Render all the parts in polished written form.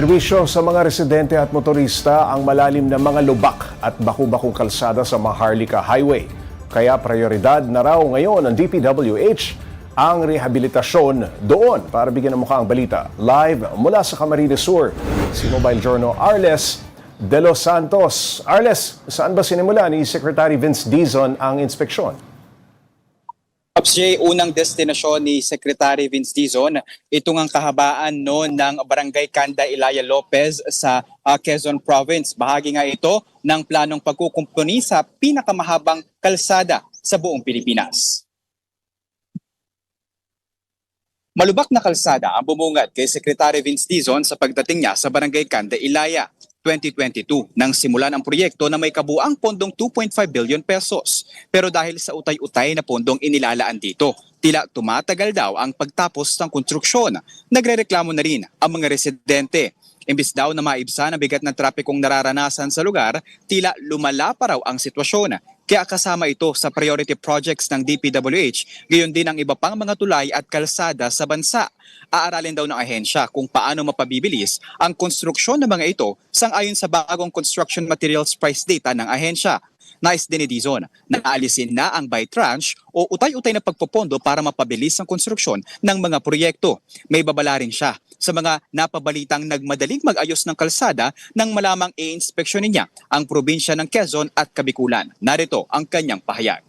Serbisyo sa mga residente at motorista ang malalim na mga lubak at baku-bakong kalsada sa Maharlika Highway. Kaya prioridad na raw ngayon ng DPWH ang rehabilitasyon doon. Para bigyan ng mukha ang balita, live mula sa Camarines Sur, si Mobile Journal Arles De Los Santos. Arles, saan ba sinimula ni Secretary Vince Dizon ang inspeksyon? Pops J, unang destinasyon ni Secretary Vince Dizon, ito ang kahabaan ng Barangay Canda Ilaya Lopez sa Quezon Province. Bahagi nga ito ng planong pagkukumpuni sa pinakamahabang kalsada sa buong Pilipinas. Malubak na kalsada ang bumungad kay Secretary Vince Dizon sa pagdating niya sa Barangay Canda Ilaya 2022 nang simulan ang proyekto na may kabuang pondong 2.5 billion pesos. Pero dahil sa utay-utay na pondong inilalaan dito, tila tumatagal daw ang pagtapos ng konstruksyon. Nagrereklamo na rin ang mga residente. Imbis daw na maibsan ang bigat ng trapikong nararanasan sa lugar, tila lumala pa raw ang sitwasyon. Kaya kasama ito sa priority projects ng DPWH, gayon din ang iba pang mga tulay at kalsada sa bansa. Aaralin daw ng ahensya kung paano mapabibilis ang konstruksyon ng mga ito sang-ayon sa bagong construction materials price data ng ahensya. Nais din ni Dizon na aalisin na ang by tranche o utay-utay na pagpopondo para mapabilis ang konstruksyon ng mga proyekto. May babala rin siya sa mga napabalitang nagmadaling mag-ayos ng kalsada nang malamang i-inspeksyonin niya ang probinsya ng Quezon at Kabikulan. Narito ang kanyang pahayag.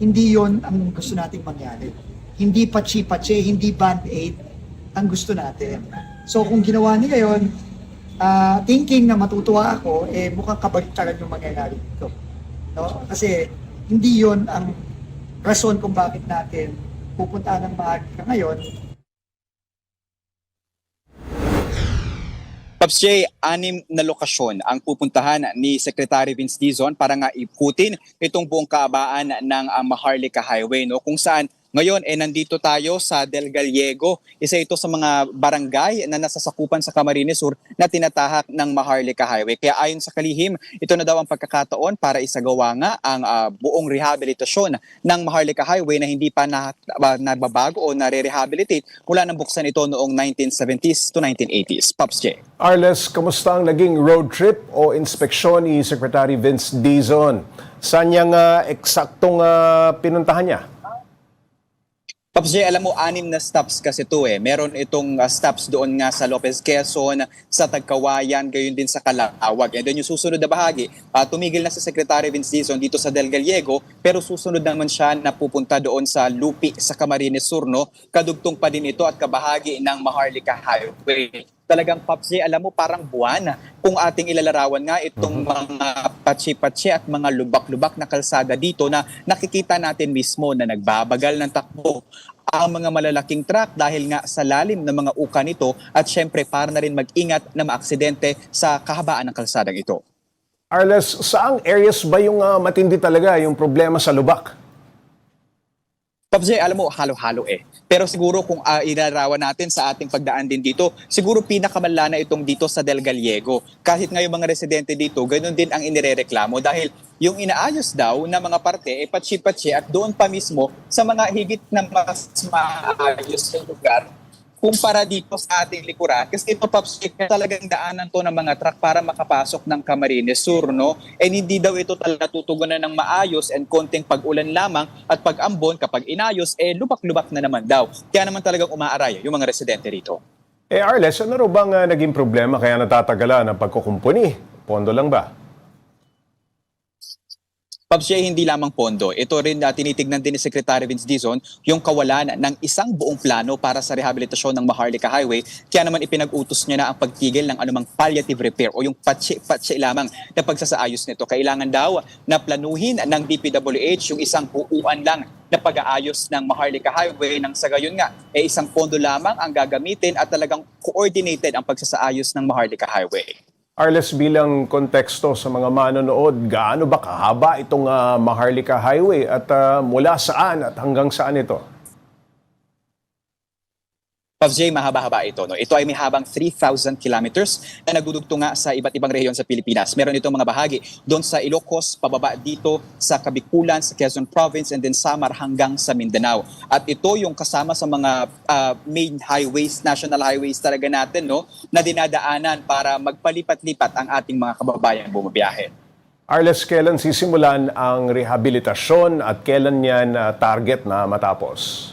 Hindi yon ang gusto nating mangyari. Hindi patsi-patsi, hindi band-aid ang gusto natin. So kung ginawa nila yon, thinking na matutuwa ako, mukhang kabaliktaran yung mangyayari dito. No? Kasi hindi yon ang rason kung bakit natin pupunta ng Maharlika ngayon. Pops J, 6 na lokasyon ang pupuntahan ni Secretary Vince Dizon para nga ikutin itong buong kaabaan ng Maharlika Highway, no? Kung saan ngayon nandito tayo sa Del Gallego, isa ito sa mga barangay na nasasakupan sa Camarines Sur na tinatahak ng Maharlika Highway. Kaya ayon sa kalihim, ito na daw ang pagkakataon para isagawa nga ang buong rehabilitasyon ng Maharlika Highway na hindi pa nababago o nare-rehabilitate mula nang buksan ito noong 1970s to 1980s. Pops J. Arles, kamusta ang naging road trip o inspeksyon ni Secretary Vince Dizon? Saan niyang eksaktong pinuntahan niya? Pops J, alam mo, 6 na stops kasi ito eh. Meron itong stops doon nga sa Lopez Quezon, sa Tagkawayan, gayon din sa Calauag. And then yung susunod na bahagi, tumigil na si Secretary Vince Dizon dito sa Del Gallego, pero susunod naman siya na pupunta doon sa Lupi, sa Camarines Sur, no? Kadugtong pa din ito at kabahagi ng Maharlika Highway. Talagang Pops J, alam mo, parang buwan kung ating ilalarawan nga itong mga patsi-patsi at mga lubak-lubak na kalsada dito na nakikita natin mismo na nagbabagal ng takbo ang mga malalaking truck dahil nga sa lalim ng mga uka nito at syempre para na rin mag-ingat na maaksidente sa kahabaan ng kalsadang ito. Arles, saang areas ba yung matindi talaga yung problema sa lubak? Pops J, alam mo, halo-halo eh. Pero siguro kung inarawan natin sa ating pagdaan din dito, siguro pinakamalala na itong dito sa Del Gallego. Kahit nga yung mga residente dito, ganun din ang inirereklamo dahil yung inaayos daw na mga parte, patsi-patsi at doon pa mismo sa mga higit na mas maayos na lugar kumpara dito sa ating likuran. Kasi ito, Pops, talagang daanan to ng mga truck para makapasok ng Camarines Sur, no? And hindi daw ito talaga tutugunan ng maayos and konting pag-ulan lamang at pag-ambon kapag inayos, lubak-lubak na naman daw. Kaya naman talagang umaaray yung mga residente rito. Arles, ano raw bang naging problema kaya natatagalan ang pagkukumpuni? Pondo lang ba? Pops J, hindi lamang pondo. Ito rin tinitignan din ni Secretary Vince Dizon yung kawalan ng isang buong plano para sa rehabilitasyon ng Maharlika Highway. Kaya naman ipinag-utos niya na ang pagtigil ng anumang palliative repair o yung patsi lamang na pagsasaayos nito. Kailangan daw na planuhin ng DPWH yung isang buuan lang na pag-aayos ng Maharlika Highway nang sa gayon nga isang pondo lamang ang gagamitin at talagang coordinated ang pagsasaayos ng Maharlika Highway. Arles, bilang konteksto sa mga manonood, gaano ba kahaba itong Maharlika Highway at mula saan at hanggang saan ito? Pops J, mahaba-haba ito. No? Ito ay may habang 3,000 kilometers na nagdudugto nga sa iba't ibang rehiyon sa Pilipinas. Meron itong mga bahagi doon sa Ilocos, pababa dito sa Kabikulan, sa Quezon Province, and then Samar hanggang sa Mindanao. At ito yung kasama sa mga main highways, national highways talaga natin, no? Na dinadaanan para magpalipat-lipat ang ating mga kababayan bumabiyahe. Arles, kailan sisimulan ang rehabilitasyon at kailan yan target na matapos?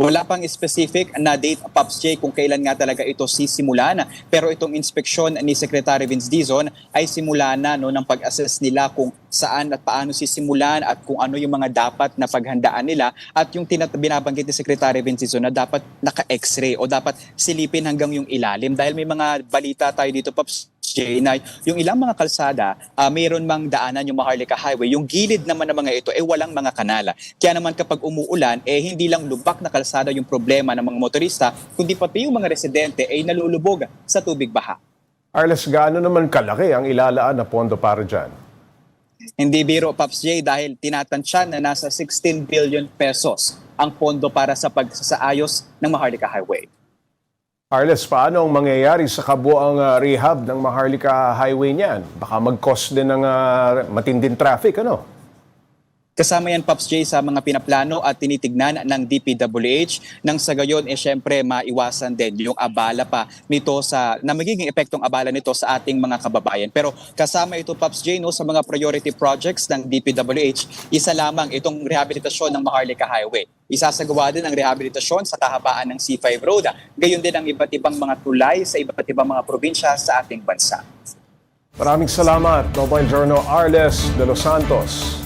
Wala pang specific na date, Pops J, kung kailan nga talaga ito sisimulan. Pero itong inspeksyon ni Secretary Vince Dizon ay simula na no, ng pag-assess nila kung saan at paano sisimulan at kung ano yung mga dapat na paghandaan nila. At yung binabanggit ni Secretary Vince Dizon na dapat naka-x-ray o dapat silipin hanggang yung ilalim. Dahil may mga balita tayo dito, Pops J, na yung ilang mga kalsada, mayroon mang daanan yung Maharlika Highway. Yung gilid naman ng mga ito, walang mga kanala. Kaya naman kapag umuulan, hindi lang lubak na kalsada yung problema ng mga motorista, kundi pati yung mga residente nalulubog sa tubig baha. Arles, gaano naman kalaki ang ilalaan na pondo para dyan? Hindi biro, Pops J, dahil tinatansya na nasa 16 billion pesos ang pondo para sa pagsasaayos ng Maharlika Highway. Arles, paano ang mangyayari sa kabuang rehab ng Maharlika Highway niyan? Baka mag-cause din ng matinding traffic, ano? Kasama yan, Pops J, sa mga pinaplano at tinitignan ng DPWH nang sa gayon, syempre maiwasan din yung abala pa nito na magiging epektong abala nito sa ating mga kababayan. Pero kasama ito, Pops J, no, sa mga priority projects ng DPWH, isa lamang itong rehabilitasyon ng Maharlika Highway. Isasagawa din ang rehabilitasyon sa kahabaan ng C5 Road. Gayon din ang iba't ibang mga tulay sa iba't ibang mga probinsya sa ating bansa. Maraming salamat, Mobile Journal Arles de los Santos.